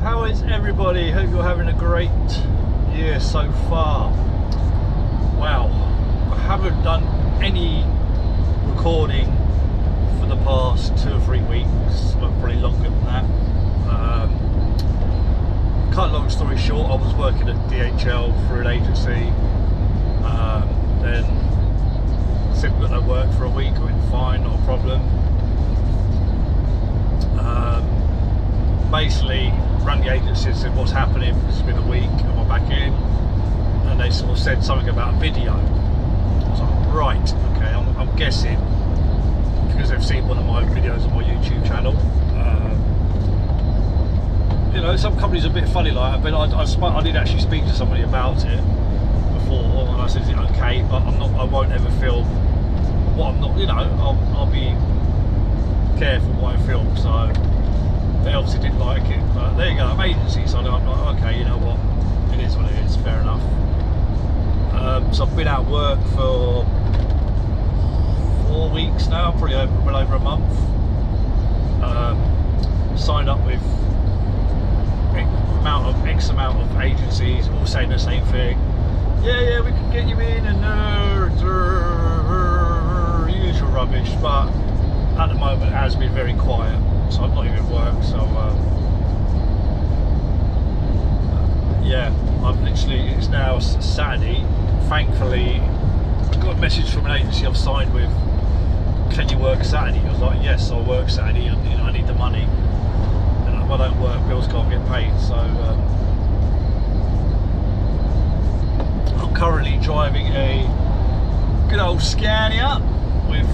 How is everybody? Hope you're having a great year so far. Wow, I haven't done any recording for the past 2 or 3 weeks, well, probably longer than that. Cut a long story short, I was working at DHL through an agency, then simply got no work for a week. I went fine, not a problem. Basically rang the agency and said, what's happening? It's been a week, am I back in? And they sort of said something about a video. I was like, right, okay, I'm guessing because they've seen one of my videos on my YouTube channel. You know, some companies are a bit funny like that, but I did actually speak to somebody about it before, and I said, is it okay? But I won't ever film what I'm not, you know, I'll be careful what I film, so they obviously didn't like it, but there you go, I'm agency, so I'm like, okay, you know what, it is what it is, fair enough. So I've been out of work for 4 weeks now, probably well over a month. Signed up with X amount of agencies, all saying the same thing. Yeah, we can get you in, and usual rubbish, but at the moment it has been very quiet. So I'm not even at work, so yeah, I've literally, it's now Saturday. Thankfully, I got a message from an agency I've signed with, can you work Saturday? I was like, yes, I'll work Saturday, and you know, I need the money, and if I don't work, bills can't get paid. So I'm currently driving a good old Scania with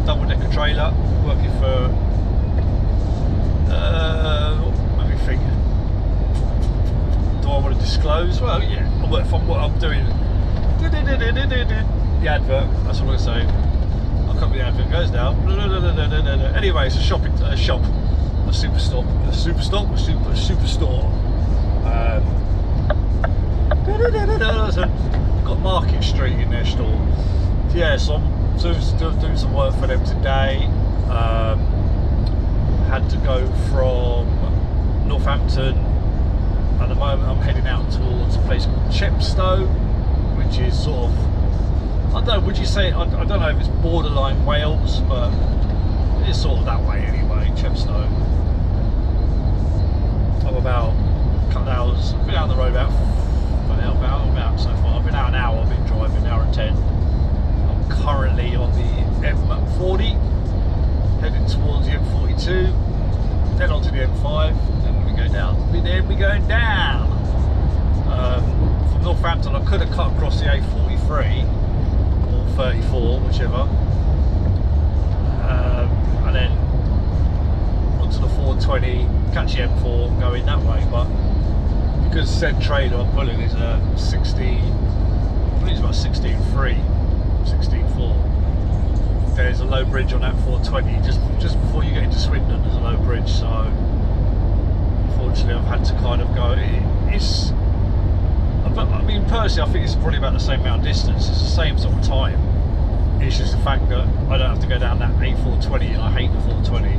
double-decker trailer, working for let me think. Do I want to disclose? Well, yeah, I work from what I'm doing. The advert, that's what I'm going to say. I'll cover the advert, goes down. Anyway, it's a shop, a super store. Got Market Street in their store. Yeah, so I'm doing some work for them today. Had to go from Northampton. At the moment I'm heading out towards a place called Chepstow, which is sort of, I don't know, would you say, I don't know if it's borderline Wales, but it's sort of that way anyway, Chepstow. I'm about a couple of hours, I've been out on the road about so far. I've been out an hour, I've been driving an hour and 10. I'm currently on the M40, heading towards the M42, then onto the M5, then we go down. Then we're going down. From Northampton, I could have cut across the A43 or 34, whichever, and then onto the 420, catch the M4, and go in that way. But because said trailer I'm pulling is a 16, I think it's about 16.3, 16.4. There's a low bridge on that 420 just before you get into Swindon. There's a low bridge, so unfortunately I've had to kind of go. It's, I mean, personally I think it's probably about the same amount of distance. It's the same sort of time. It's just the fact that I don't have to go down that A420, and I hate the 420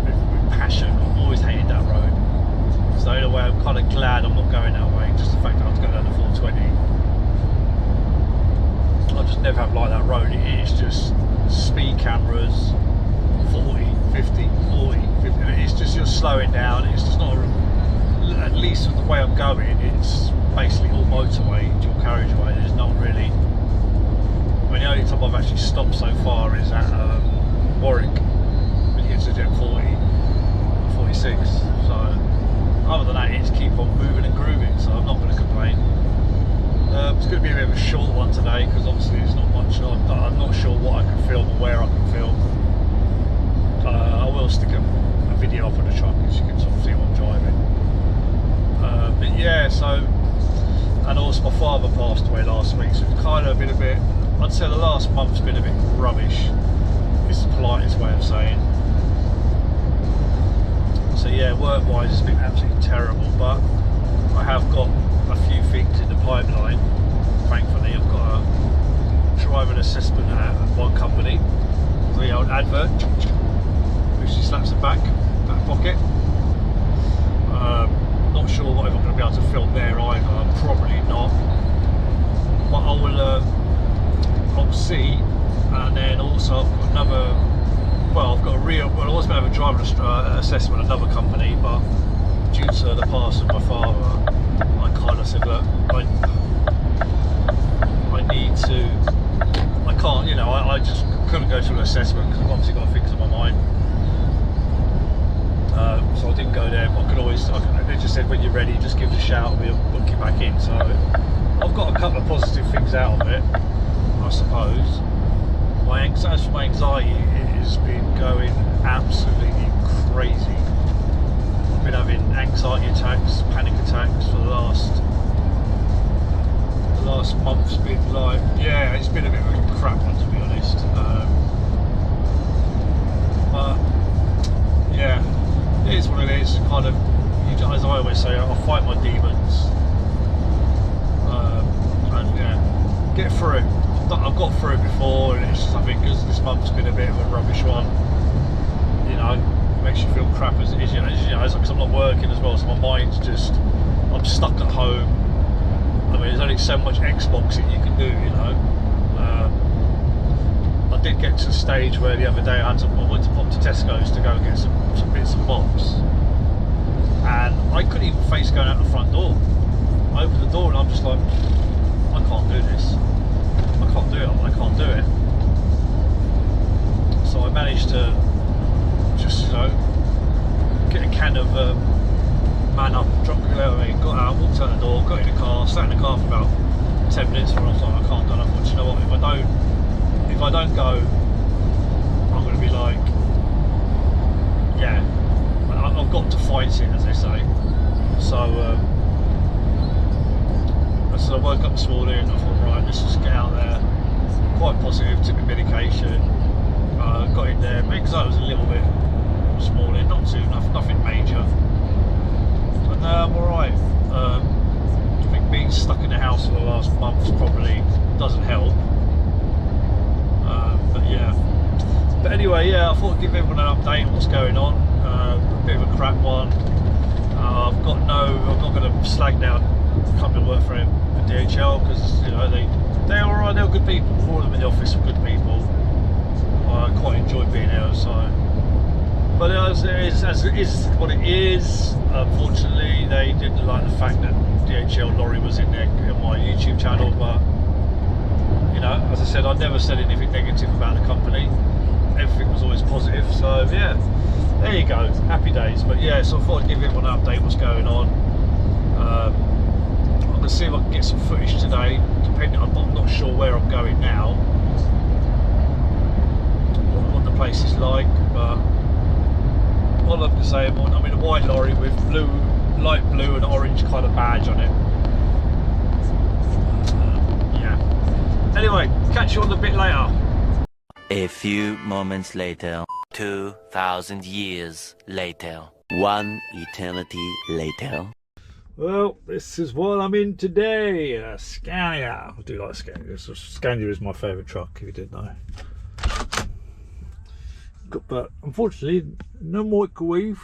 with passion. I've always hated that road. So in a way I'm kind of glad I'm not going that way. Just the fact that I have to go down the 420. I just never have liked that road. It's just speed cameras, 40, 50, 40, 50. It's just, you're slowing down. It's just not, at least with the way I'm going, it's basically all motorway, dual carriageway. There's not really, I mean, the only time I've actually stopped so far is at Warwick, when you get to the M40, 46. So other than that, it's keep on moving and grooving, so I'm not going to complain. It's going to be a bit of a short one today because obviously there's not much. I'm not sure what I can film or where I can film. I will stick a video up on the truck, as you can sort of see what I'm driving. But yeah, yeah, so, and also my father passed away last week, so it's kind of been a bit, I'd say the last month's been a bit rubbish, it's the politest way of saying. So yeah, work-wise it's been absolutely terrible, but I have got a few things in the pipeline, thankfully. I've got a driver assessment at one company, 3-year-old advert, which she slaps the back pocket. Not sure what if I'm going to be able to film there either, probably not, but I'll see. And then also I've got another, well, I've got a real, well, I was going to have a driver assessment at another company, but due to the passing of my father, I kind of said, look, I need to, I can't, you know, I just couldn't go to an assessment because I've obviously got things on my mind. So I didn't go there, but I could always, they just said when you're ready, just give us a shout and we'll book you back in. So I've got a couple of positive things out of it, I suppose. As for my anxiety, it has been going absolutely crazy. I've been having anxiety attacks, panic attacks for the last month's been like, yeah, it's been a bit of a crap one, to be honest. But yeah, it is what it is. Kind of, as I always say, I fight my demons, and yeah, get through it. I've got through it before, and it's just, I think, because this month's been a bit of a rubbish one, you know, it makes you feel crap as it is, you know, because I'm not working as well, so my mind's just, I'm stuck at home. I mean, there's only so much Xboxing you can do, you know. I did get to the stage where the other day I went to pop to Tesco's to go and get some bits and bobs, and I couldn't even face going out the front door. I opened the door and I'm just like, I can't do this. I can't do it. I can't do it. So I managed to just, you know, get a can of Man Up, got out, walked out the door, got in the car, sat in the car for about 10 minutes, and I was like, I can't do it. I thought, you know what? If I don't go, I'm going to be like, yeah, I've got to fight it, as they say. So. So I woke up this morning and I thought, right, let's just get out there. Quite positive, took my medication, got in there. My anxiety was a little bit this morning, not too, nothing major. And now I'm alright. I think being stuck in the house for the last month probably doesn't help. But yeah. But anyway, yeah, I thought I'd give everyone an update on what's going on. A bit of a crap one. I'm not going to slag down come to work for DHL, because, you know, they're alright, they're good people. All of them in the office are good people. I quite enjoy being there, so. But as it is what it is. Unfortunately, they didn't like the fact that DHL lorry was in my YouTube channel, but, you know, as I said, I never said anything negative about the company. Everything was always positive, so yeah, there you go, happy days. But yeah, so I thought I'd give everyone an update what's going on. I'm going to see if I can get some footage today, depending, I'm not sure where I'm going now, what the place is like, but all I'm going to say, I'm in a white lorry with light blue and orange kind of badge on it. Yeah. Anyway, catch you on the bit later. A few moments later, 2,000 years later, one eternity later. Well, this is what I'm in today, a Scania. I do like Scania. So Scania is my favourite truck, if you didn't know. But unfortunately, no microwave,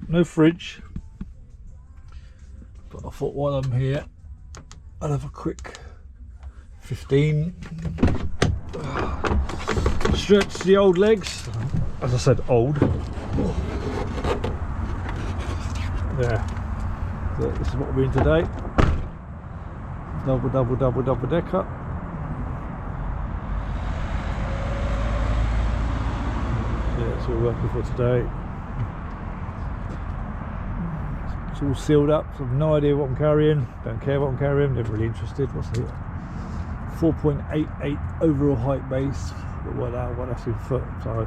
no fridge. But I thought while I'm here, I'll have a quick 15. Stretch the old legs. As I said, old. There. So this is what we're in today. Double decker. Yeah, that's what we're working for today. It's all sealed up, so I've no idea what I'm carrying. Don't care what I'm carrying, never really interested. What's it? 4.88 overall height base. What that's in foot, so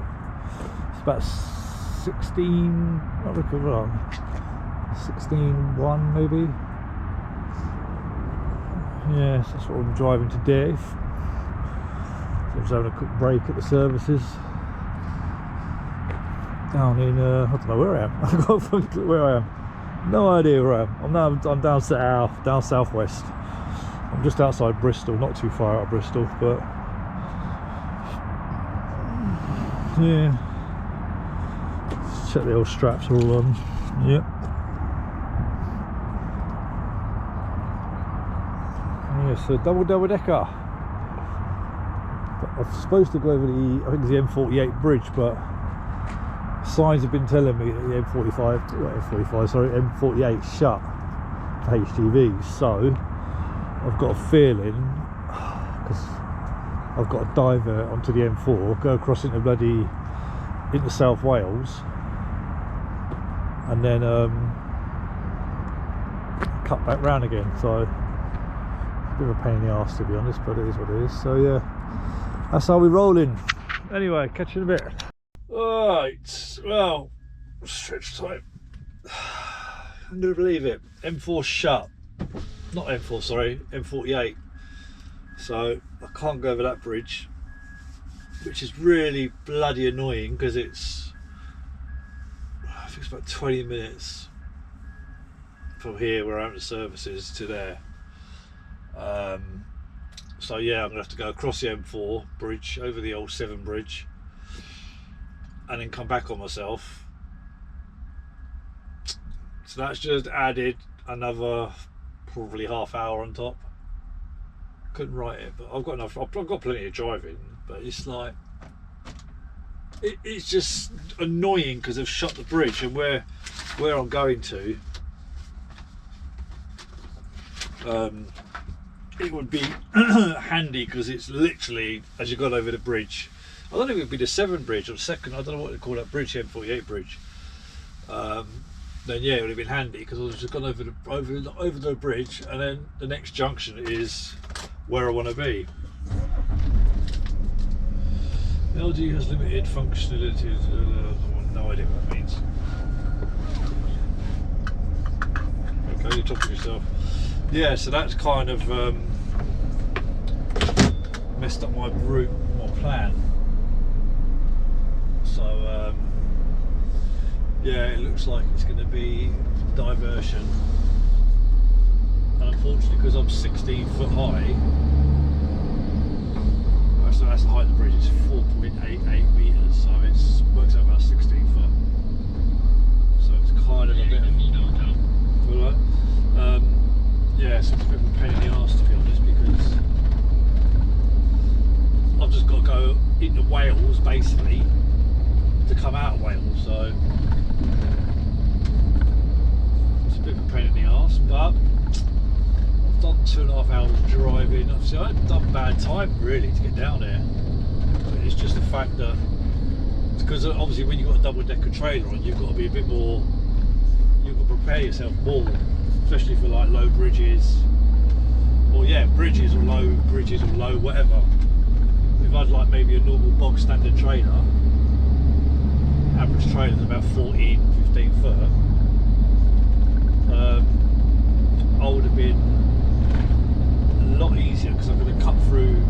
it's about 16, not looking wrong, 16.1 maybe, Yes, that's what I'm driving to do. I was having a quick break at the services down in I don't know where I am. I've got a fucking clue where I am. No idea where I am. I'm down southwest. I'm just outside Bristol, not too far out of Bristol, but yeah. Let's check the old straps are all on. Yep. Yeah, so double decker. I'm supposed to go over the, I think it's the M48 bridge, but signs have been telling me that the M48 shut for HGVs, so I've got a feeling, because I've got to divert onto the M4, go across into South Wales, and then cut back round again. So a bit of a pain in the arse, to be honest, but it is what it is. So yeah, that's how we're rolling. Anyway, catch you in a bit. Alright, well, stretch time. I'm gonna believe it. M4 shut. Not M4, sorry, M48. So I can't go over that bridge, which is really bloody annoying because I think it's about 20 minutes from here where I'm at the services to there. So yeah, I'm gonna have to go across the M4 bridge, over the old Severn bridge, and then come back on myself. So that's just added another probably half hour on top. Couldn't write it, but I've got plenty of driving, but it's like it's just annoying because they've shut the bridge, and where I'm going to, it would be handy because it's literally as you got over the bridge. I don't know if it would be the Severn bridge or second, I don't know what they call that bridge, the M48 bridge. Then yeah, it would have been handy because I was just gone over the bridge, and then the next junction is where I want to be. LG has limited functionality. No idea what that means. Okay, you're talking to yourself. Yeah, so that's kind of messed up my route, my plan. So yeah, it looks like it's going to be diversion, and unfortunately because I'm 16 foot high, so that's the height of the bridge, it's 4.88 metres, so it works out about 16 foot, so it's kind of a bit of yeah, so it's a bit of a pain in the arse, to be honest, because I've just got to go into Wales basically to come out of Wales, so it's a bit of a pain in the arse. But I've done 2.5 hours driving. Obviously I haven't done bad time really to get down there, but it's just the fact that, because obviously when you've got a double decker trailer on, you've got to be a bit more, you've got to prepare yourself more, especially for like low bridges, or yeah, bridges or low whatever. If I'd like maybe a normal bog standard trailer, average trailer is about 15 foot, I would have been a lot easier because I'm going to cut through,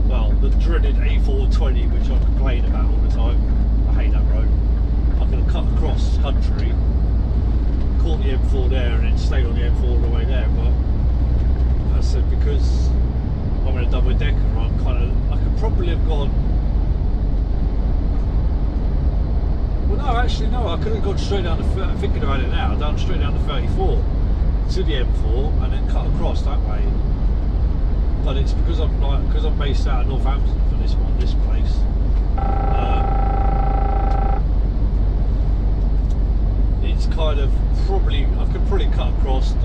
well, the dreaded A420, which I complain about all the time. I hate that road. I'm going to cut across country, caught the M4 there, and then stayed on the M4 all the way there. But I said, because I'm in a double decker, I could probably have gone. Well, no, actually, no. I could have gone straight down the. Thinking about it now, straight down the 34 to the M4 and then cut across that way. But it's because I'm based out of Northampton for this place. It's kind of probably I could probably cut across. I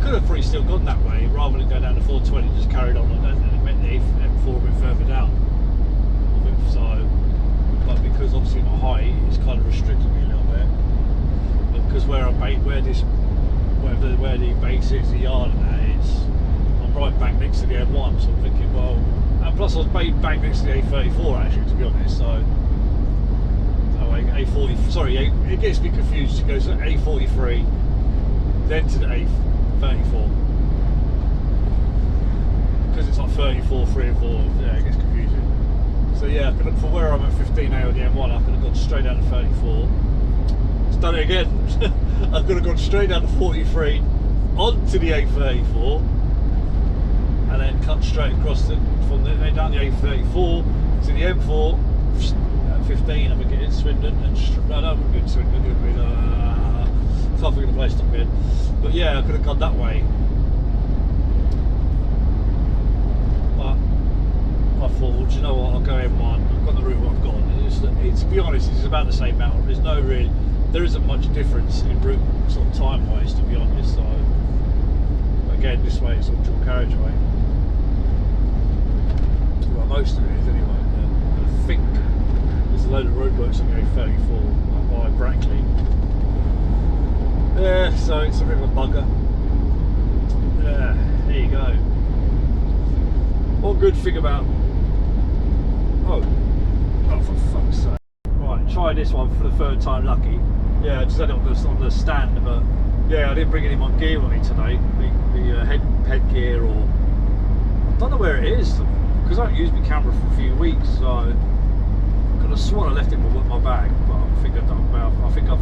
could have probably still gone that way rather than go down the 420. Just carried on and it meant the M4 a bit further down. So. But because obviously my height is kind of restricted me a little bit, but because where the base is, the yard and that is, I'm right back next to the M1, so I'm thinking, well, and plus I was back next to the A34 actually, to be honest, so A40, sorry, it gets me confused, it goes to A43, then to the A34, because it's like 34, 3 and 4, yeah, it gets confusing. So yeah, from where I'm at 15A on the M1, I could have gone straight down to 34. It's done it again. I could have gone straight down to 43, onto the A34, and then cut straight across from down the A34 to the M4 at 15. I'm going to get in Swindon and no, I wouldn't get in Swindon. It would have been can't think of the place to be in. But yeah, I could have gone that way. But I thought, well, do you know what? I'll go M1. I've got the route I've got. It's to be honest, it's about the same amount. There isn't much difference in route, sort of time-wise, to be honest. So again, this way it's all dual carriageway. Well, most of it is anyway. And I think there's a load of roadworks on the A34 up by Brackley. Yeah, so it's a bit of a bugger. Yeah, there you go. One good thing about oh for fuck's sake. Right, try this one for the third time lucky. Yeah, I just had it on the stand, but yeah, I didn't bring any of my gear with me today. The head gear, or I don't know where it is because I haven't used my camera for a few weeks. So I could have sworn I left it in my bag, but I think I've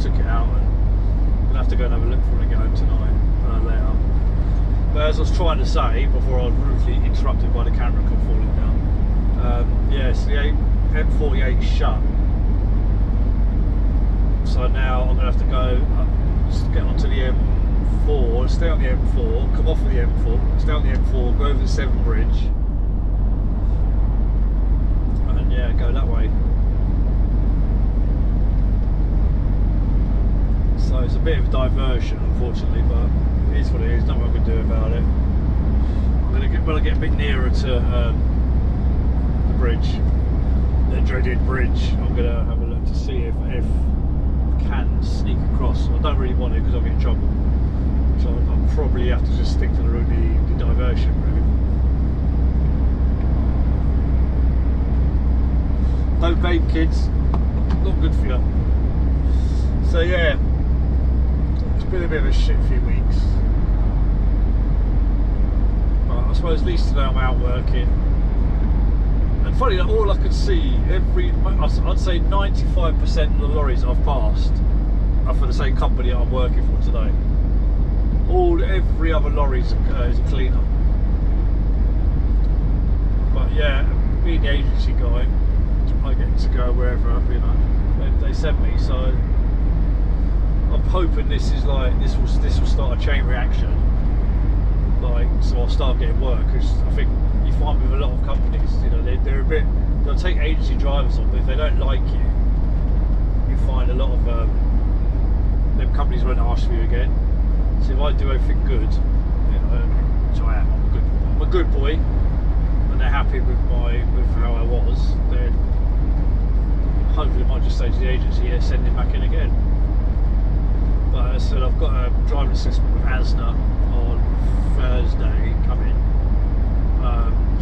took it out, and I'm gonna have to go and have a look for it when I get home tonight later. But as I was trying to say before, I was rudely interrupted by the camera falling down. Yeah, so the M48 is shut. So now I'm going to have to go just get onto the M4, stay on the M4, come off of the M4, stay on the M4, go over the Severn Bridge, and yeah, go that way. So it's a bit of a diversion, unfortunately, but it is what it is. Nothing I can do about it. I'm going to get when I get a bit nearer to the bridge, the dreaded bridge. I'm going to have a look to see if I can sneak across. I don't really want to because I'll get in trouble. So I'll probably have to just stick to the route, the diversion really. Don't vape, kids. Not good for you. So yeah, it's been a bit of a shit few weeks. But I suppose at least today I'm out working. And funny that all I could see, I'd say 95% of the lorries I've passed are for the same company I'm working for today. Every other lorry is a cleaner. But yeah, being the agency guy, I get to go wherever they send me. So I'm hoping this will start a chain reaction. So I'll start getting work, because I think you find with a lot of companies, they'll take agency drivers on, but if they don't like you, you find a lot of them companies won't ask for you again. So if I do everything good, which I am, I'm a good boy, and they're happy with how I was, then hopefully I might just say to the agency, yeah, send him back in again. But as I said, I've got a driving assessment with ASNA on Thursday coming.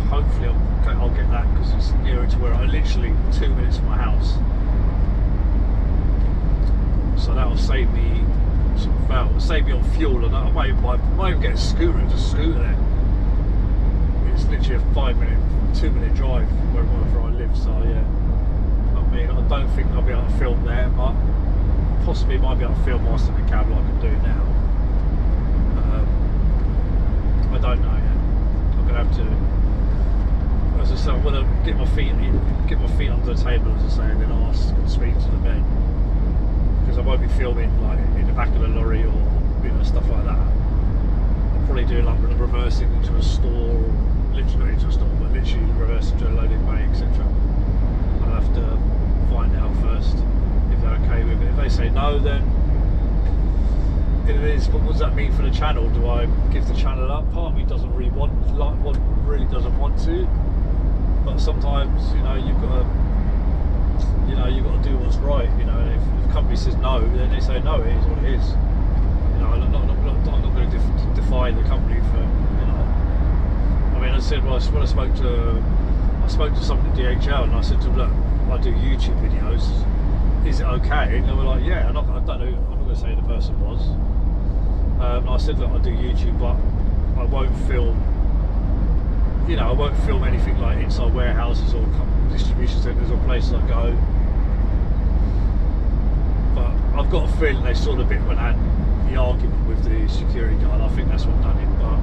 Hopefully I'll get that, because it's nearer to where I literally 2 minutes from my house. So that'll save me save me on fuel, and I might even get a scooter and just scooter there. It's literally a 2 minute drive wherever I live. So yeah, I mean, I don't think I'll be able to film there, but possibly might be able to film whilst in the cab like I can do now. I don't know yet. I'm gonna have to, as I said, I want to get my feet under the table, as I say, and then ask and speak to the men, because I won't be filming like in the back of the lorry or stuff like that. I'll probably do like reversing into a store, or literally not into a store, but literally reversing to a loading bay, etc. I'll have to find out first if they're okay with it. If they say no, then it is. But what does that mean for the channel? Do I give the channel up? Part of me doesn't really really doesn't want to, but sometimes you've got to do what's right. If the company says no, then they say no. It is what it is. I'm not going to defy the company for. I mean, I said when I spoke to someone at DHL, and I said to them, look, I do YouTube videos. Is it okay? And they were like, yeah. I'm not going to say who the person was. And I said, look, I do YouTube, but I won't film you know, I won't film anything like inside warehouses or distribution centres or places I go. But I've got a feeling they saw the bit when I had the argument with the security guard. I think that's what done it. But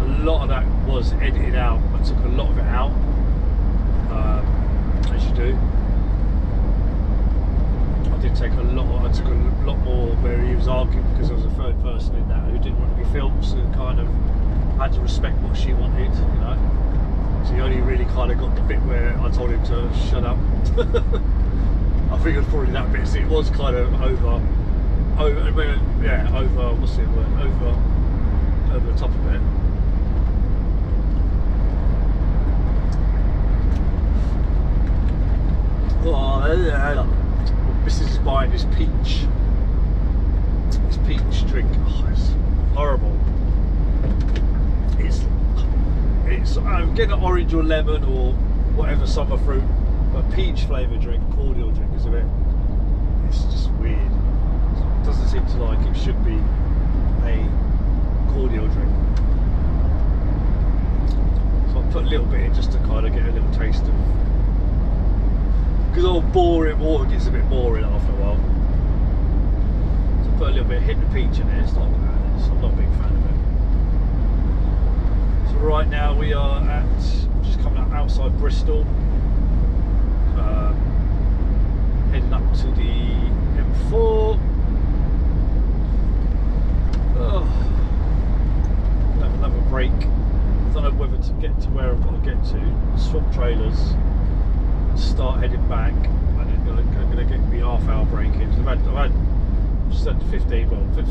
a lot of that was edited out. I took a lot of it out, as you do. I took a lot more where he was arguing because there was a third person in that who didn't want to be filmed, so kind of had to respect what she wanted, you know. So he only really kind of got the bit where I told him to shut up. I think it was probably that bit. So it was kind of over what's the word? Over the top of it. Oh, Mrs. is buying this peach drink. Oh, it's horrible. It's I'm getting an orange or lemon or whatever summer fruit, but peach flavoured drink, cordial drink is a bit. It's just weird. It doesn't seem to like it should be a cordial drink. So I put a little bit in just to kind of get a little taste of. Because all boring water gets a bit boring after a while. So I put a little bit, hit the peach in there. It's not bad. I'm not a big fan of it. So right now we are just coming up outside Bristol, heading up to the M4. Oh, have another break. I don't know whether to get to where I've got to get to. Swap trailers. Start heading back, and then I'm going to get me half-hour break in. So I've had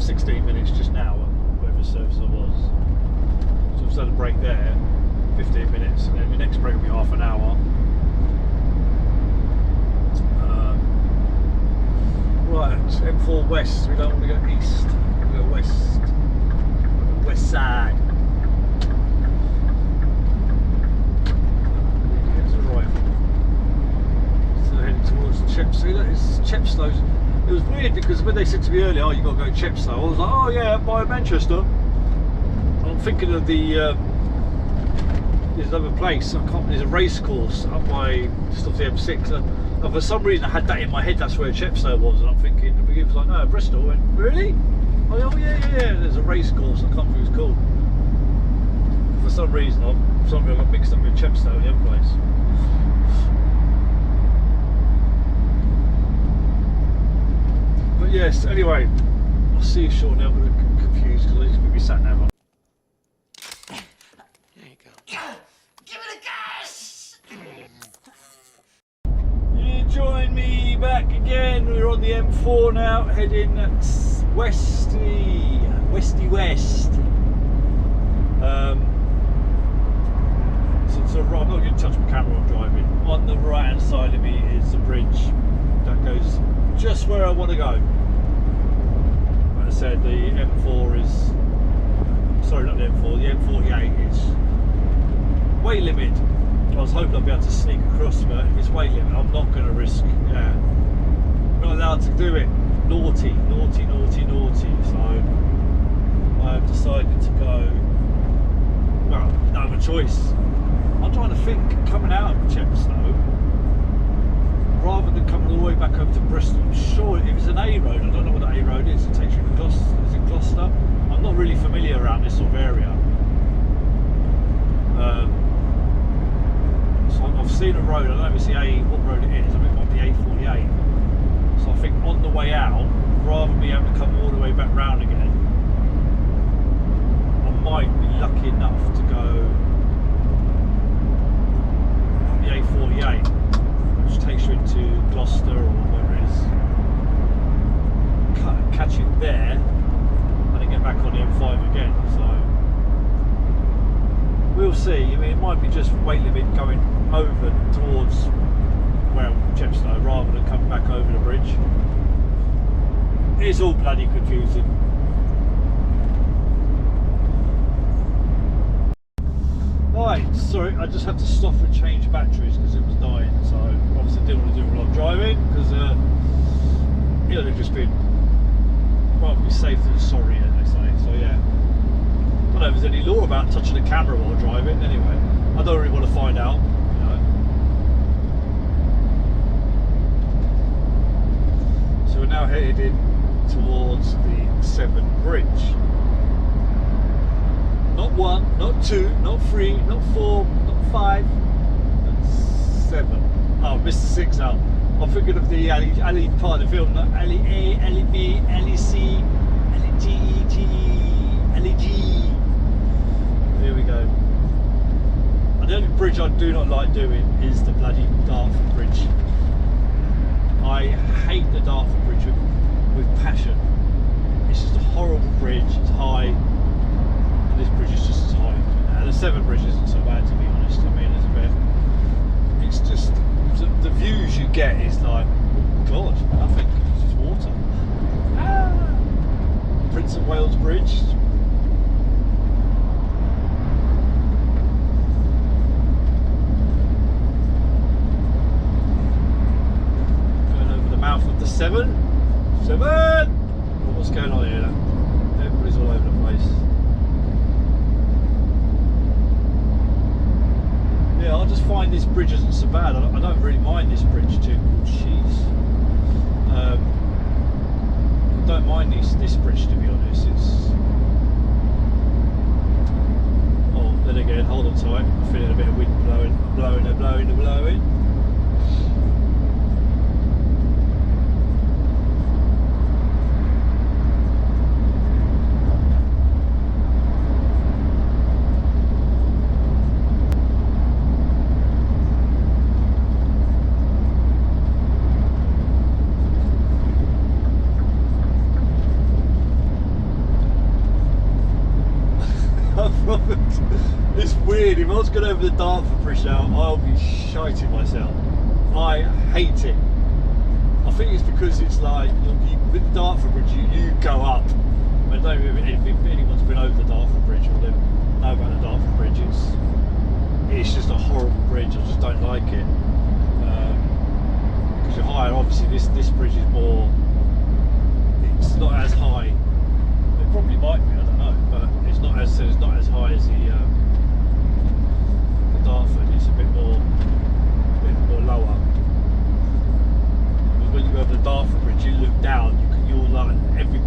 16 minutes just now at whatever service I was. So I've had a break there, 15 minutes, and then the next break will be half an hour. Right, M4 west. We don't want to go east. We go west. West side. Towards Chepstow. It's Chepstow. It was weird because when they said to me earlier, "Oh, you got to go to Chepstow," I was like, "Oh yeah, by Manchester." I'm thinking of the there's another place. There's a race course up by just off the M6, and for some reason I had that in my head. That's where Chepstow was, and I'm thinking the beginning was like, "No, Bristol." I went, really? Oh yeah. There's a race course. I can't remember what it's called. For some reason, I got mixed up with Chepstow, the other place. But yes, anyway, I'll see you shortly. I'm going to get confused because I just be sat nav on. There you go. Give it a gas! You join me back again. We're on the M4 now, heading westy west. So I'm not going to touch my camera while driving. On the right hand side of me is the bridge that goes just where I want to go. Like I said, the M4 is, sorry, not the M4, the M48 is weight limit. I was hoping I'd be able to sneak across, but if it's weight limit, I'm not going to risk. Yeah, I'm not allowed to do it. Naughty. So I have decided to go. Well, no other choice. I'm trying to think, coming out of Chepstow, rather than coming all the way back over to Bristol. I'm sure if it's an A road, I don't know what the A road is. It takes you to Gloucester. Is it Gloucester? I'm not really familiar around this sort of area. So I've seen a road. I don't know if it's what road it is. I think it might be A48. So I think on the way out, rather than me having to come all the way back round again, I might be lucky enough to go on the A48. Which takes you into Gloucester or whatever it is, catch it there and then get back on the M5 again. So we'll see. I mean, it might be just weight limit going over towards Chepstow rather than coming back over the bridge. It's all bloody confusing. Right, sorry, I just had to stop and change batteries because it was dying, so obviously I didn't want to do a lot of driving because it would have just been rather be safe than sorry, as they say. So yeah, don't know if there's any law about touching a camera while driving. Anyway, I don't really want to find out. You know. So we're now headed in towards the Severn Bridge. Not 1, not 2, not 3, not 4, not 5, but 7. Oh, Mr. 6 out. I'm thinking of the Ali part of the film, not Ali A, Ali B, Ali C, Ali G, G, Ali G. Here we go. And the only bridge I do not like doing is the bloody Dartford Bridge. I hate the Dartford Bridge with passion. It's just a horrible bridge, it's high, and this bridge is just as high. And the Severn Bridge isn't so bad, to be honest. I mean, it's just, the views you get is like, oh God, nothing, it's just water. Ah! Prince of Wales Bridge. Going over the mouth of the Severn. Severn! Oh, what's going on here? Everybody's all over the place. Yeah, I just find this bridge isn't so bad. I don't really mind this bridge too. Jeez. I don't mind this bridge, to be honest. It's. Oh, then again, hold on tight. I'm feeling a bit of wind blowing. It's weird, if I was going over the Dartford Bridge now, I'll be shiting myself. I hate it. I think it's because it's like, with the Dartford Bridge, you go up. I don't know if anyone's been over the Dartford Bridge or they know about the Dartford Bridge. It's just a horrible bridge, I just don't like it. Because you're higher, obviously this bridge is more, it's not as high. It probably might be, I don't know, but it's not as high as the Dartford. It's a bit more lower. Because when you go over the Dartford Bridge, you look down. You're like every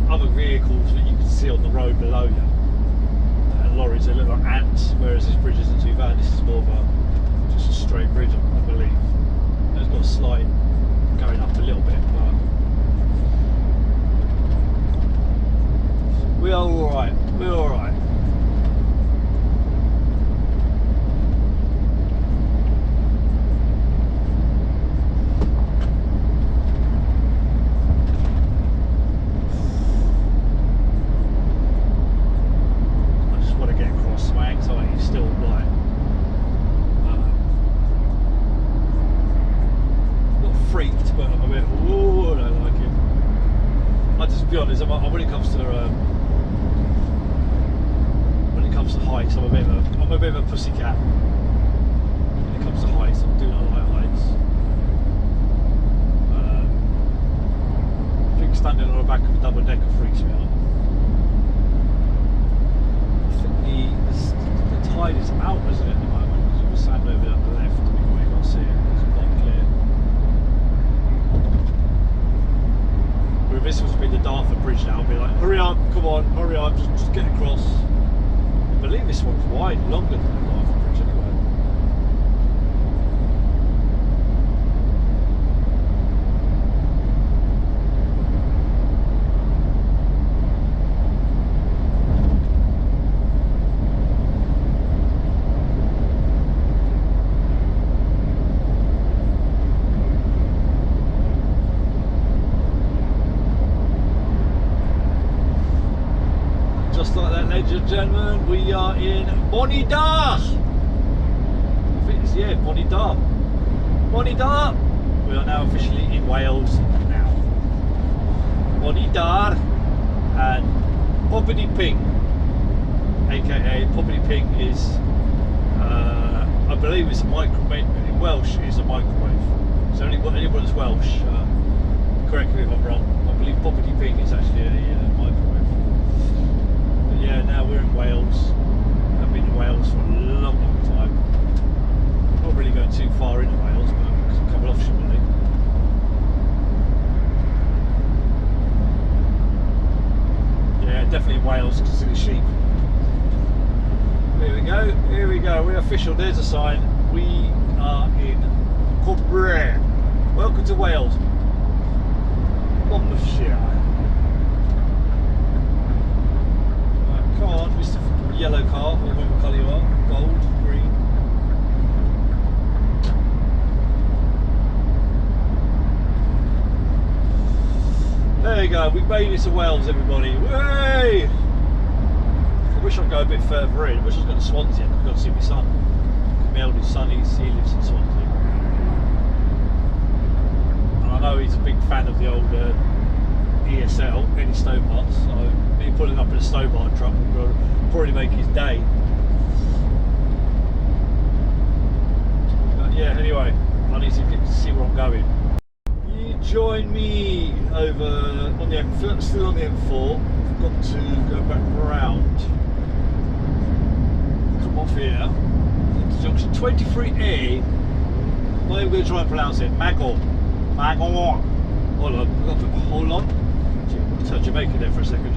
other vehicles that you can see on the road below you, and lorries, they look like ants. Whereas this bridge isn't too bad. This is more of just a straight bridge, I believe. It's got a slight going up a little bit, but we are all right. We're all right. I just want to get across. My anxiety is still like not freaked, but I'm a bit. Oh, I don't like it. I just be honest. When it comes to heights, I'm a bit of a pussycat. When it comes to heights, I do not like heights. I think standing on the back of a double decker freaks me out. I think the tide is out, isn't it, at the moment? Because you were sand over at the left, you can't see it. It's quite clear. But if this was to be the Dartford Bridge now, I'd be like, hurry up, come on, hurry up, just get across. I believe this one's wide, longer than the Dartford Bridge anyway. Just like that, ladies and gentlemen, we are in Bonidar. I think it's, yeah, Bonidar. Bonidar. We are now officially in Wales now. Bonidar and Poppity Ping, aka Poppity Ping is, I believe it's a microwave. In Welsh, it's a microwave. So anyone that's Welsh, correct me if I'm wrong. I believe Poppity Ping is actually a microwave. Yeah, now we're in Wales. Wales to see the sheep. Here we go, here we go, we're official, there's a sign. We are in Cwmbran. Welcome to Wales. Monmouthshire. Right, come on, Mr. Yellow car, or whatever colour you are, gold, green. There you go, we made it to Wales, everybody. Way! I wish I'd go a bit further in. I wish I was going to Swansea and I'd go to see my son. My eldest son, he lives in Swansea. And I know he's a big fan of the old ESL, any Stobarts, so me pulling up in a Stobart truck will probably make his day. But yeah, anyway, I need to get to see where I'm going. You join me over on the M4, still on the M4. I've got to go back round. Come off here into junction 23A. I'm not even going to try and pronounce it. Magor. Hold on. Hold on. Turn Jamaican there for a second.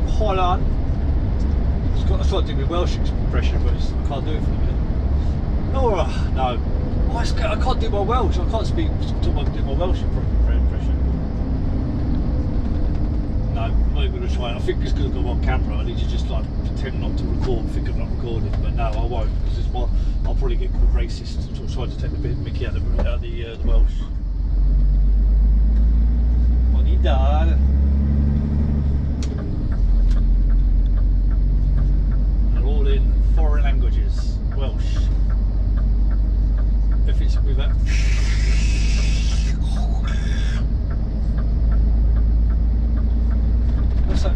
Hold on. I was trying to do my Welsh impression, but I can't do it for the minute. No. I can't do my Welsh. I can't speak do my Welsh impression. No, I'm not even going to try it. I think it's because I've got one camera. I need to just like pretend not to record, think I'm not recording. But no, I won't, because I'll probably get called racist. So I'll try to take the bit of Mickey out of the Welsh. Bonidad. They're all in foreign languages. Welsh. If it's with that.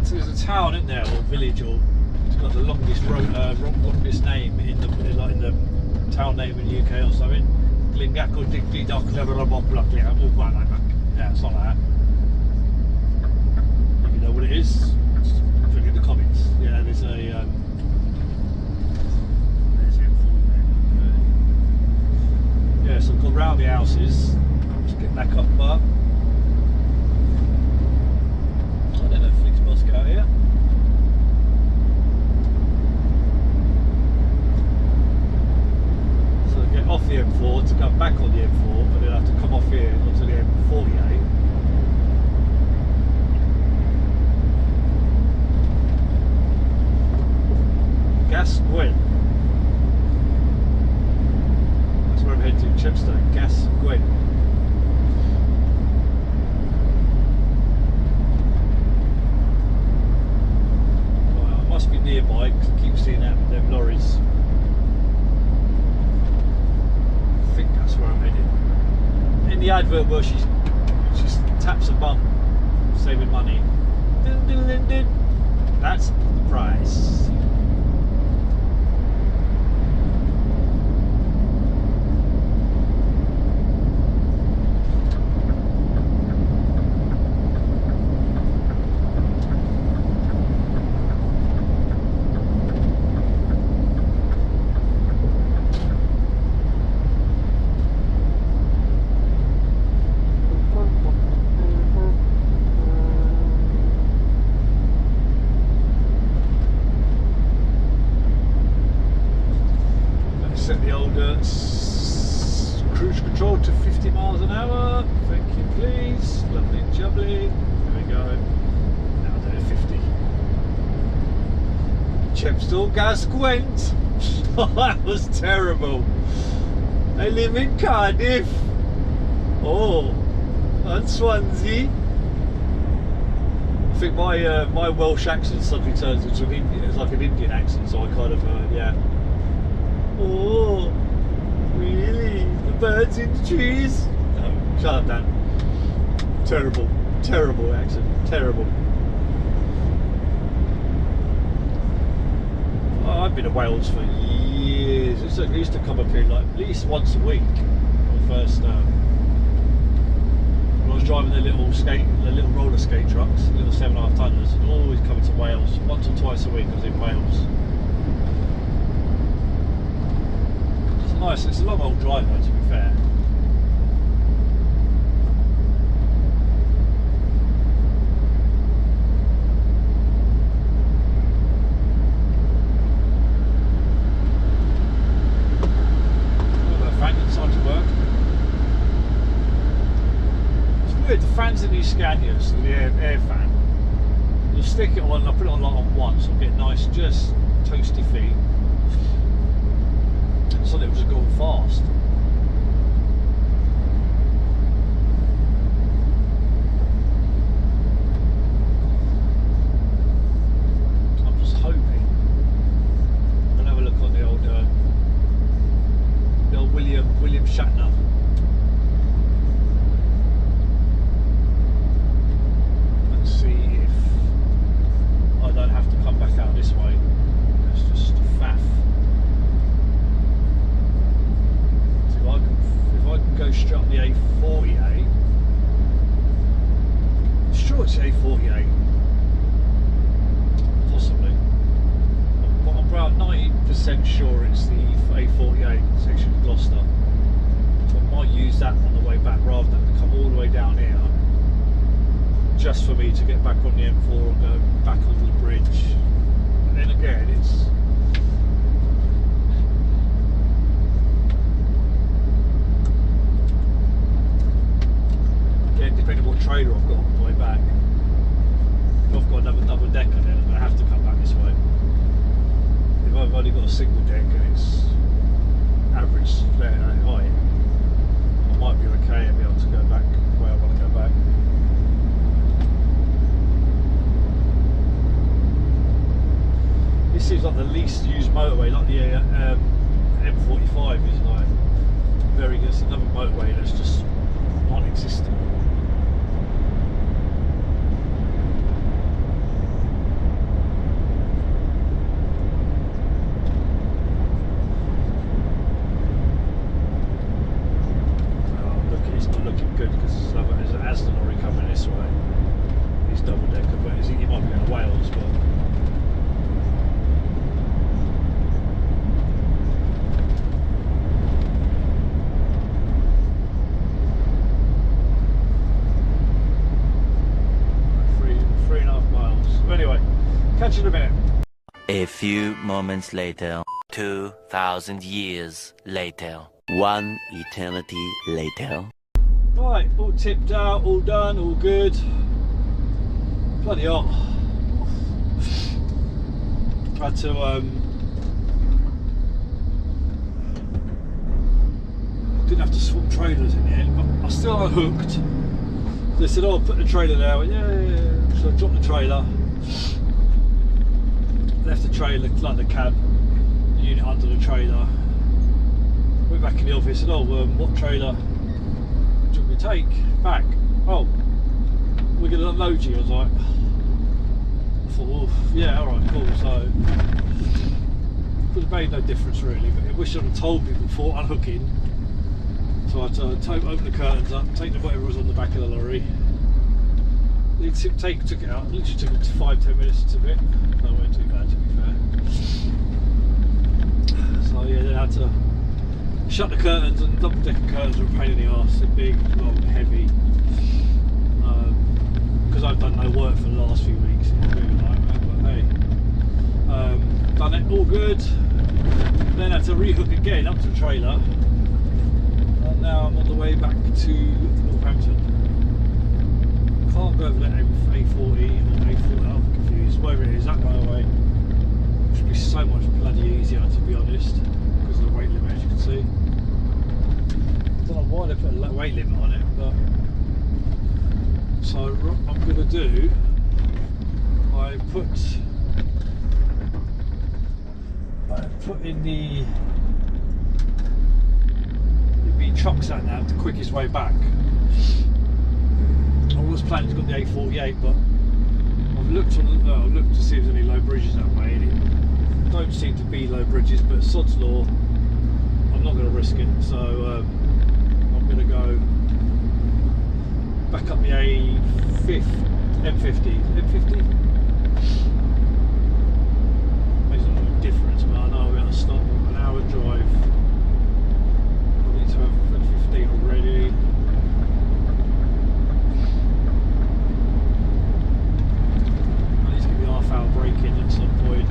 There's a town in there, or village, or it's got the longest longest name in the town name in the UK or something. Yeah, it's not that. If you know what it is, just put it in the comments. Yeah, there's a there's it for you. Yeah, so I've gone round the houses. Just get back up, but I don't know if Flick's bus go out here. So I get off the M4 to come back on the M4, but then I have to come off here onto the M48. Gascoigne. That's where I'm heading to, Chepstow, Gascoigne. Must be nearby because I keep seeing them lorries. I think that's where I'm headed. In the advert where she taps a button, saving money. Dun, dun, dun, dun. That's the price. Set the old cruise control to 50 miles an hour. Thank you, please. Lovely, jubbly. There we go. Now do 50. Chepstow, Gascoigne. That was terrible. I live in Cardiff. Oh, and Swansea. I think my Welsh accent suddenly turns into an Indian. It's like an Indian accent, so I kind of yeah. Oh, really? The birds in the trees? No, shut up, Dan. Terrible, terrible accent. Terrible. Oh, I've been to Wales for years. I used to come up here like at least once a week. When I first, when I was driving the little roller skate trucks, little 7.5 tonners, I'd always come to Wales. Once or twice a week I was in Wales. Nice, it's a long old driveway to be fair. fans in these Scanias, the air fan, you'll stick it on, I'll put it on like on once, I'll get nice, just toasty feet. So it will just go fast. I'm just hoping. I'll have a look on the old William Shatner. And see if I don't have to come back out this way. It's just faff. So if I can go straight up the A48, I'm sure it's the A48. Possibly. But I'm about 90% sure it's the A48 section of Gloucester. So I might use that on the way back rather than to come all the way down here just for me to get back on the M4 and go back onto the bridge. And then again, it's again depending on what trailer I've got on the way back. If I've got another double decker, then I'm going to have to come back this way. If I've only got a single deck and it's average height, I might be okay and be able to go back where I want to go back. This seems like the least used motorway, like the M45 is like very good. It's another motorway that's just non-existent. It's not looking good because there's an Aston lorry coming this way. He's double decker, but he might be going to Wales, but. Three and a half miles. But anyway, catch you in a minute. A few moments later. 2,000 years later. One eternity later. Right, all tipped out, all done, all good. Bloody hot. Had to didn't have to swap trailers in the end, but I still unhooked. They said, "Oh, put the trailer there." I went, yeah. So I dropped the trailer, left the trailer, like the cab unit under the trailer. Went back in the office. Said, "Oh, what trailer do you want me to take back?" "Oh, we're going to unload you." I was like, I thought, well, yeah, all right, cool. So, but it made no difference really. But I wish I'd have told me before unhooking. So I had to open the curtains up, take whatever was on the back of the lorry. It took it out. It literally took 5-10 minutes to bit. That wasn't too bad, to be fair. So yeah, then I had to shut the curtains, and double decker curtains were a pain in the arse. They're big, long, heavy. Because I've done no work for the last few weeks. It's really like that, but hey, done it all good. Then I had to rehook again up to the trailer. Now I'm on the way back to Northampton. Can't go over that A40 or A40, I'm confused. Wherever it is, that motorway should be so much bloody easier, to be honest, because of the weight limit, as you can see. I don't know why they put a weight limit on it, but so what I'm going to do, I put in the truck sat nav the quickest way back. I was planning to go the A48, but I've looked to see if there's any low bridges that way, and it don't seem to be low bridges, but sod's law, I'm not going to risk it. So I'm going to go back up the M50. Makes no difference, but I know we're going to stop an hour drive. I need to have 15 already. I need to give me a half-hour break in at some point.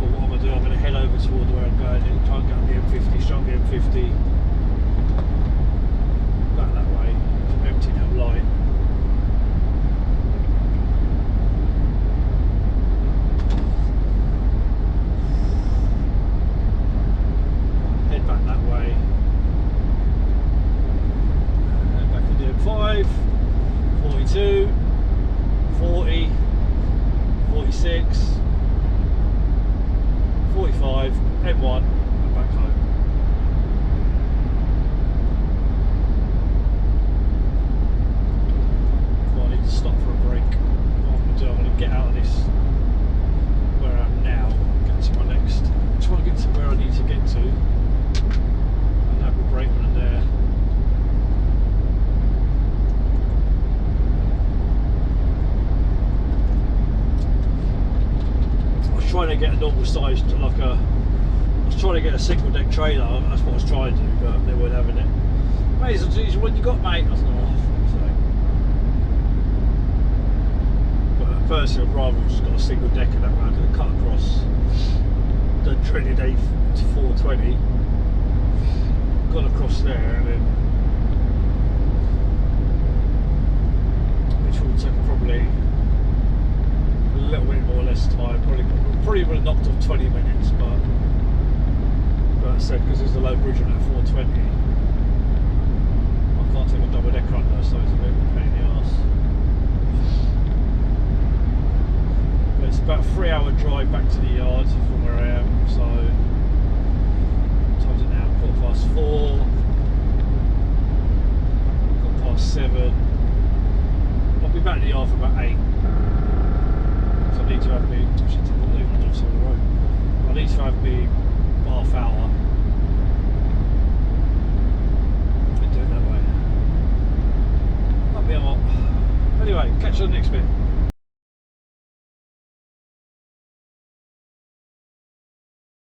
But what I'm going to do, I'm going to head over toward where I'm going and try and get on the M50, start the M50 back that way. 42, 40, 46, 45, M1, and back home. Well, I need to stop for a break. What I'm going to do, I'm going to get out of this where I am now, get to my next, try to get to where I need to get to, and have a break when I'm there. Trying to get a normal size, like I was trying to get a single deck trailer. That's what I was trying to do, but they weren't having it. May as well use what you got, mate. I was like, oh, fuck's sake. But personally, I'd rather have just got a single decker that way. I could have cut across the dreaded A420, gone across there, and then which would take probably a little bit more or less time. Probably would have knocked off 20 minutes, but I said because there's a low bridge on that 420, I can't take a double decker under, so it's a bit of a pain in the arse. But it's about a 3-hour drive back to the yard from where I am, so what time's it now? 4:15, 7:15. I'll be back to the yard for about 8. I need to have me, I need to have me half hour. I do it that way. That'll be a lot. Anyway, catch you on the next bit.